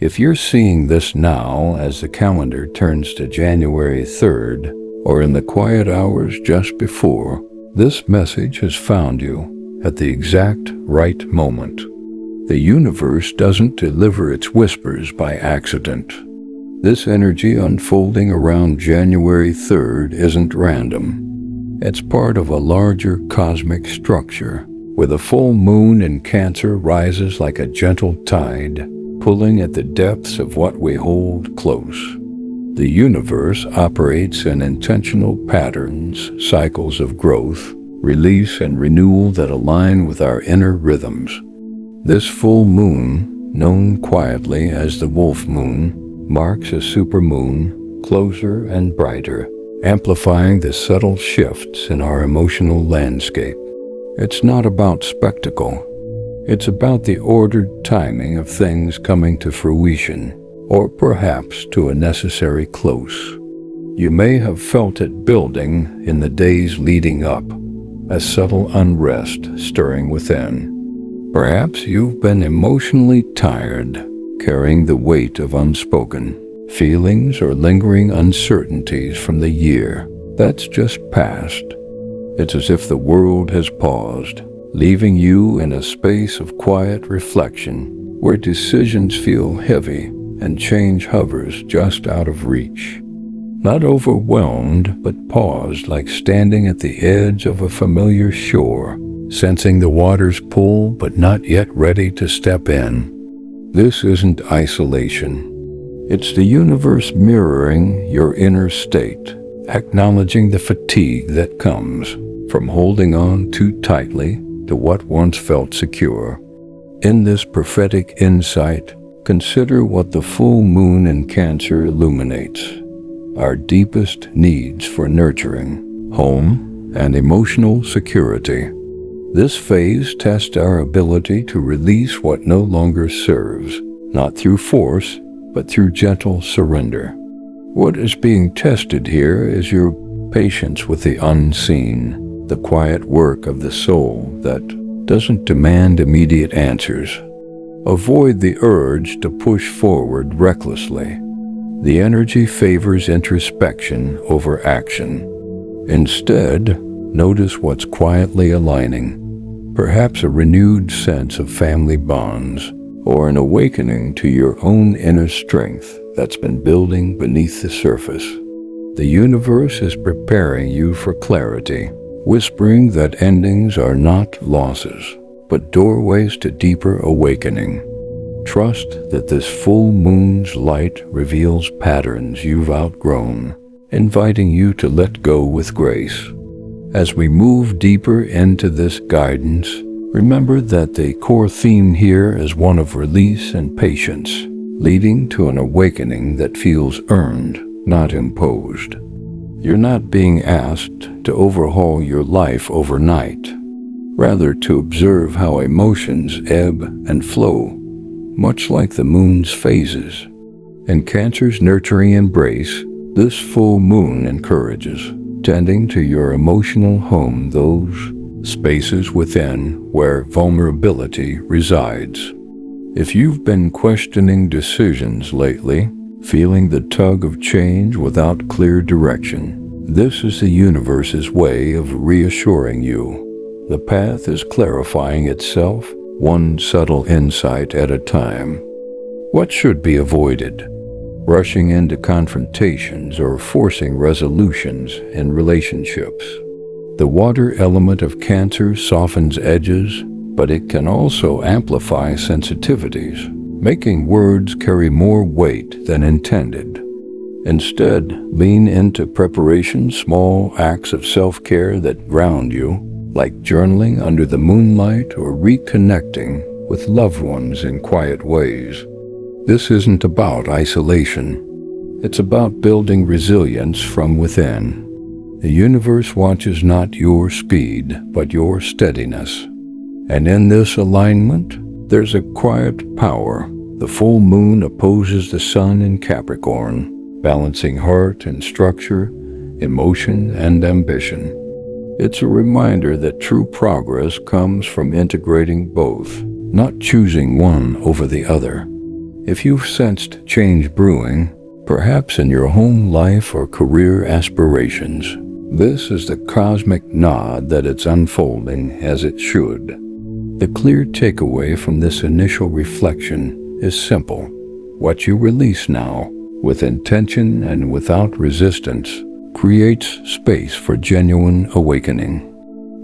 If you're seeing this now as the calendar turns to January 3rd, or in the quiet hours just before, this message has found you at the exact right moment. The universe doesn't deliver its whispers by accident. This energy unfolding around January 3rd isn't random. It's part of a larger cosmic structure, where the full moon in Cancer rises like a gentle tide, pulling at the depths of what we hold close. The universe operates in intentional patterns, cycles of growth, release, and renewal that align with our inner rhythms. This full moon, known quietly as the wolf moon, marks a supermoon, closer and brighter, amplifying the subtle shifts in our emotional landscape. It's not about spectacle. It's about the ordered timing of things coming to fruition, or perhaps to a necessary close. You may have felt it building in the days leading up, a subtle unrest stirring within. Perhaps you've been emotionally tired, carrying the weight of unspoken feelings or lingering uncertainties from the year that's just passed. It's as if the world has paused, leaving you in a space of quiet reflection where decisions feel heavy and change hovers just out of reach. Not overwhelmed, but paused, like standing at the edge of a familiar shore, sensing the water's pull but not yet ready to step in. This isn't isolation. It's the universe mirroring your inner state, acknowledging the fatigue that comes from holding on too tightly to what once felt secure. In this prophetic insight, consider what the full moon in Cancer illuminates: our deepest needs for nurturing, home, and emotional security. This phase tests our ability to release what no longer serves, not through force, but through gentle surrender. What is being tested here is your patience with the unseen, the quiet work of the soul that doesn't demand immediate answers. Avoid the urge to push forward recklessly. The energy favors introspection over action. Instead, notice what's quietly aligning, perhaps a renewed sense of family bonds, or an awakening to your own inner strength that's been building beneath the surface. The universe is preparing you for clarity, whispering that endings are not losses, but doorways to deeper awakening. Trust that this full moon's light reveals patterns you've outgrown, inviting you to let go with grace. As we move deeper into this guidance, remember that the core theme here is one of release and patience, leading to an awakening that feels earned, not imposed. You're not being asked to overhaul your life overnight, rather to observe how emotions ebb and flow, much like the moon's phases. In Cancer's nurturing embrace, this full moon encourages tending to your emotional home, those spaces within where vulnerability resides. If you've been questioning decisions lately, feeling the tug of change without clear direction, this is the universe's way of reassuring you. The path is clarifying itself, one subtle insight at a time. What should be avoided? Rushing into confrontations or forcing resolutions in relationships. The water element of Cancer softens edges, but it can also amplify sensitivities, making words carry more weight than intended. Instead, lean into preparation, small acts of self-care that ground you, like journaling under the moonlight or reconnecting with loved ones in quiet ways. This isn't about isolation. It's about building resilience from within. The universe watches not your speed, but your steadiness. And in this alignment, there's a quiet power. The full moon opposes the sun in Capricorn, balancing heart and structure, emotion and ambition. It's a reminder that true progress comes from integrating both, not choosing one over the other. If you've sensed change brewing, perhaps in your home life or career aspirations, this is the cosmic nod that it's unfolding as it should. The clear takeaway from this initial reflection is simple. What you release now, with intention and without resistance, creates space for genuine awakening.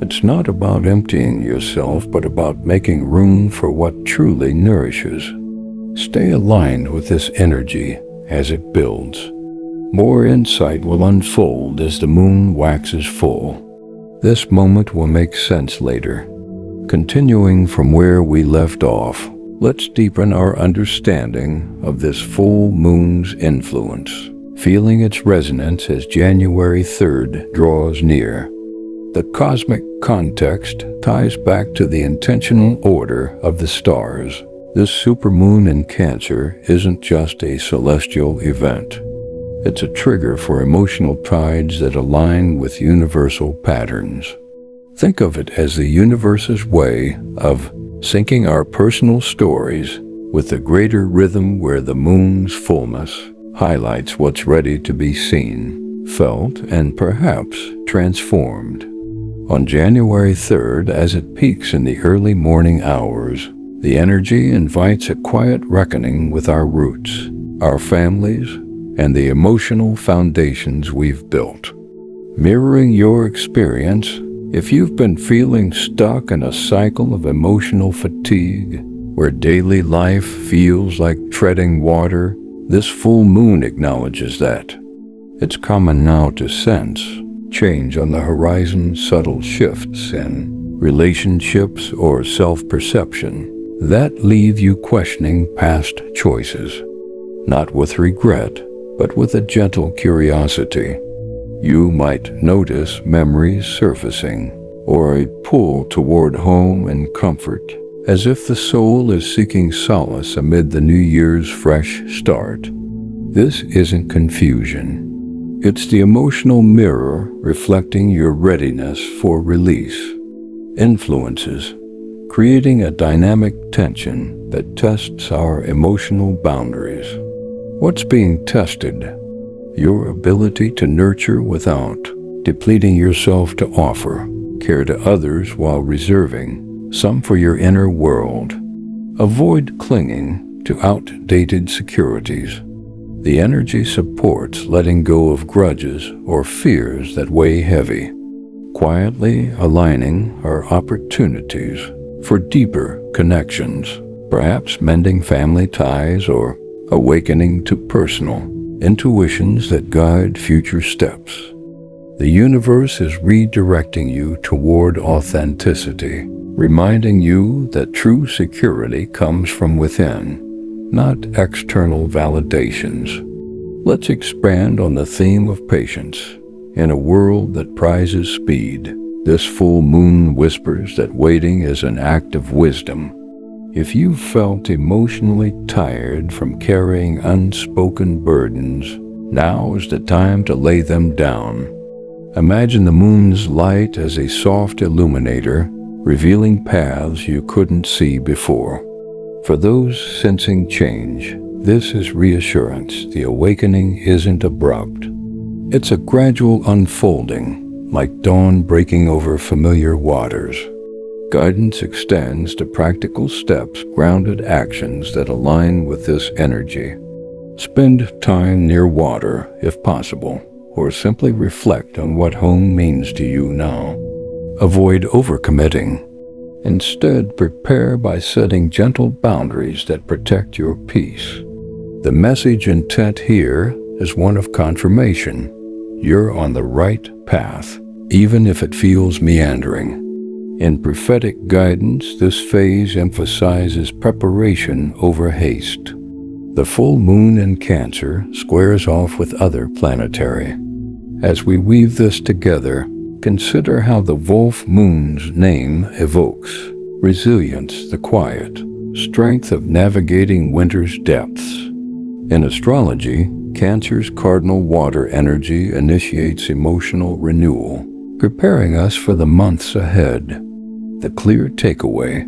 It's not about emptying yourself, but about making room for what truly nourishes. Stay aligned with this energy as it builds. More insight will unfold as the moon waxes full. This moment will make sense later. Continuing from where we left off, let's deepen our understanding of this full moon's influence, feeling its resonance as January 3rd draws near. The cosmic context ties back to the intentional order of the stars. This supermoon in Cancer isn't just a celestial event. It's a trigger for emotional tides that align with universal patterns. Think of it as the universe's way of syncing our personal stories with the greater rhythm, where the moon's fullness highlights what's ready to be seen, felt, and perhaps transformed. On January 3rd, as it peaks in the early morning hours, the energy invites a quiet reckoning with our roots, our families, and the emotional foundations we've built. Mirroring your experience, if you've been feeling stuck in a cycle of emotional fatigue, where daily life feels like treading water, this full moon acknowledges that. It's common now to sense change on the horizon, subtle shifts in relationships or self-perception that leave you questioning past choices, not with regret, but with a gentle curiosity. You might notice memories surfacing, or a pull toward home and comfort, as if the soul is seeking solace amid the new year's fresh start. This isn't confusion. It's the emotional mirror reflecting your readiness for release. Influences, creating a dynamic tension that tests our emotional boundaries. What's being tested? Your ability to nurture without depleting yourself, to offer care to others while reserving some for your inner world. Avoid clinging to outdated securities. The energy supports letting go of grudges or fears that weigh heavy, quietly aligning our opportunities for deeper connections, perhaps mending family ties or awakening to personal intuitions that guide future steps. The universe is redirecting you toward authenticity, reminding you that true security comes from within, not external validations. Let's expand on the theme of patience. In a world that prizes speed, this full moon whispers that waiting is an act of wisdom. If you've felt emotionally tired from carrying unspoken burdens, now is the time to lay them down. Imagine the moon's light as a soft illuminator, revealing paths you couldn't see before. For those sensing change, this is reassurance. The awakening isn't abrupt. It's a gradual unfolding, like dawn breaking over familiar waters. Guidance extends to practical steps, grounded actions that align with this energy. Spend time near water, if possible, or simply reflect on what home means to you now. Avoid overcommitting. Instead, prepare by setting gentle boundaries that protect your peace. The message intent here is one of confirmation. You're on the right path, even if it feels meandering. In prophetic guidance, this phase emphasizes preparation over haste. The full moon in Cancer squares off with other planetary. As we weave this together, consider how the Wolf Moon's name evokes resilience, the quiet strength of navigating winter's depths. In astrology, Cancer's cardinal water energy initiates emotional renewal, preparing us for the months ahead. The clear takeaway: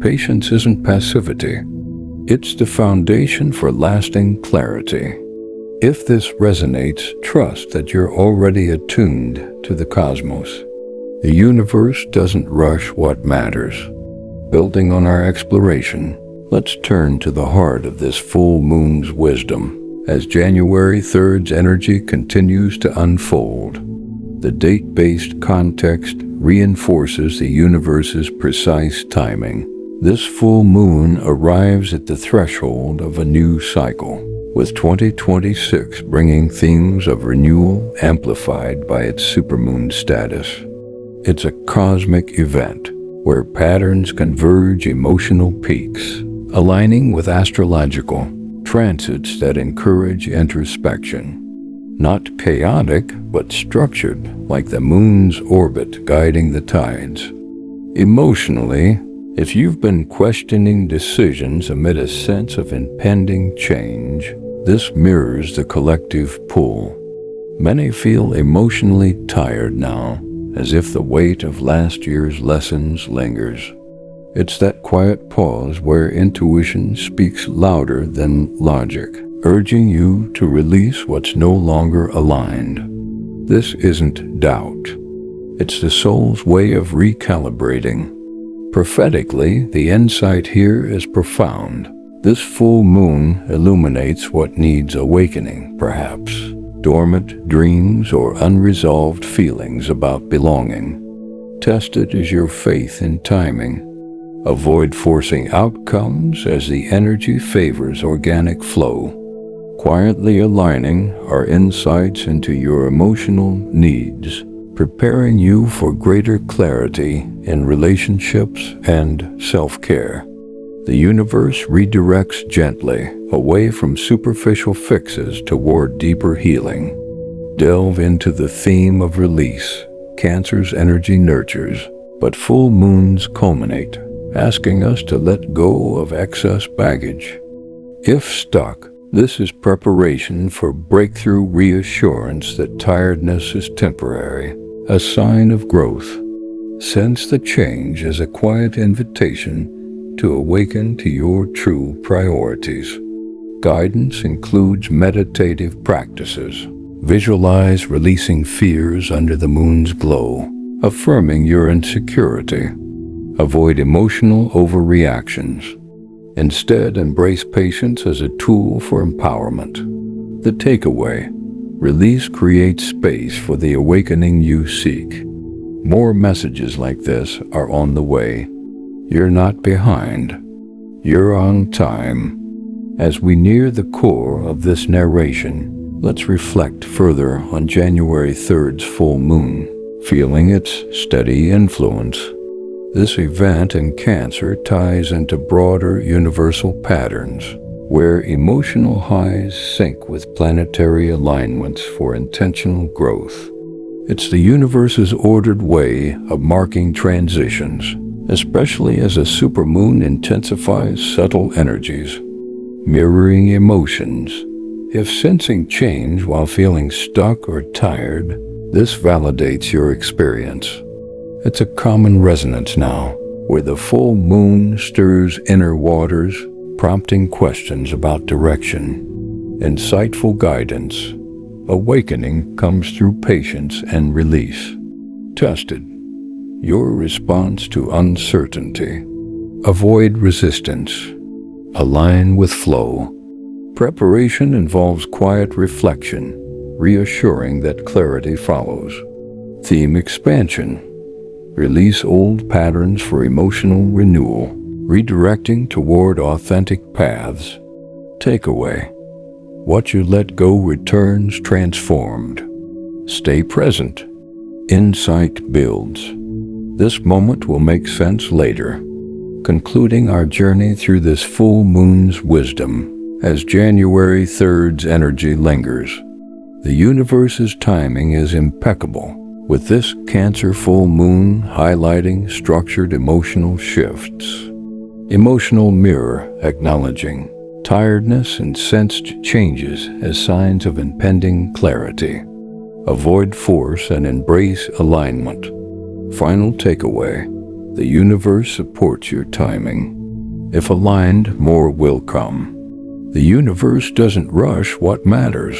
patience isn't passivity. It's the foundation for lasting clarity. If this resonates, trust that you're already attuned to the cosmos. The universe doesn't rush what matters. Building on our exploration, let's turn to the heart of this full moon's wisdom as January 3rd's energy continues to unfold. The date-based context reinforces the universe's precise timing. This full moon arrives at the threshold of a new cycle, with 2026 bringing themes of renewal amplified by its supermoon status. It's a cosmic event where patterns converge, emotional peaks, aligning with astrological transits that encourage introspection. Not chaotic, but structured, like the moon's orbit guiding the tides. Emotionally, if you've been questioning decisions amid a sense of impending change, this mirrors the collective pull. Many feel emotionally tired now, as if the weight of last year's lessons lingers. It's that quiet pause where intuition speaks louder than logic, urging you to release what's no longer aligned. This isn't doubt. It's the soul's way of recalibrating. Prophetically, the insight here is profound. This full moon illuminates what needs awakening, perhaps. Dormant dreams or unresolved feelings about belonging. Tested is your faith in timing. Avoid forcing outcomes as the energy favors organic flow. Quietly aligning our insights into your emotional needs, preparing you for greater clarity in relationships and self-care. The universe redirects gently away from superficial fixes toward deeper healing. Delve into the theme of release. Cancer's energy nurtures, but full moons culminate, asking us to let go of excess baggage. If stuck, this is preparation for breakthrough reassurance that tiredness is temporary, a sign of growth. Sense the change as a quiet invitation to awaken to your true priorities. Guidance includes meditative practices. Visualize releasing fears under the moon's glow, affirming your insecurity. Avoid emotional overreactions. Instead, embrace patience as a tool for empowerment. The takeaway: release creates space for the awakening you seek. More messages like this are on the way. You're not behind. You're on time. As we near the core of this narration, let's reflect further on January 3rd's full moon, feeling its steady influence. This event in Cancer ties into broader universal patterns, where emotional highs sync with planetary alignments for intentional growth. It's the universe's ordered way of marking transitions, especially as a supermoon intensifies subtle energies, mirroring emotions. If sensing change while feeling stuck or tired, this validates your experience. It's a common resonance now, where the full moon stirs inner waters, prompting questions about direction. Insightful guidance. Awakening comes through patience and release. Tested. Your response to uncertainty. Avoid resistance. Align with flow. Preparation involves quiet reflection, reassuring that clarity follows. Theme expansion. Release old patterns for emotional renewal, redirecting toward authentic paths. Takeaway: what you let go returns transformed. Stay present. Insight builds. This moment will make sense later. Concluding our journey through this full moon's wisdom, as January 3rd's energy lingers. The universe's timing is impeccable, with this Cancer full moon highlighting structured emotional shifts. Emotional mirror acknowledging tiredness and sensed changes as signs of impending clarity. Avoid force and embrace alignment. Final takeaway: the universe supports your timing. If aligned, more will come. The universe doesn't rush what matters.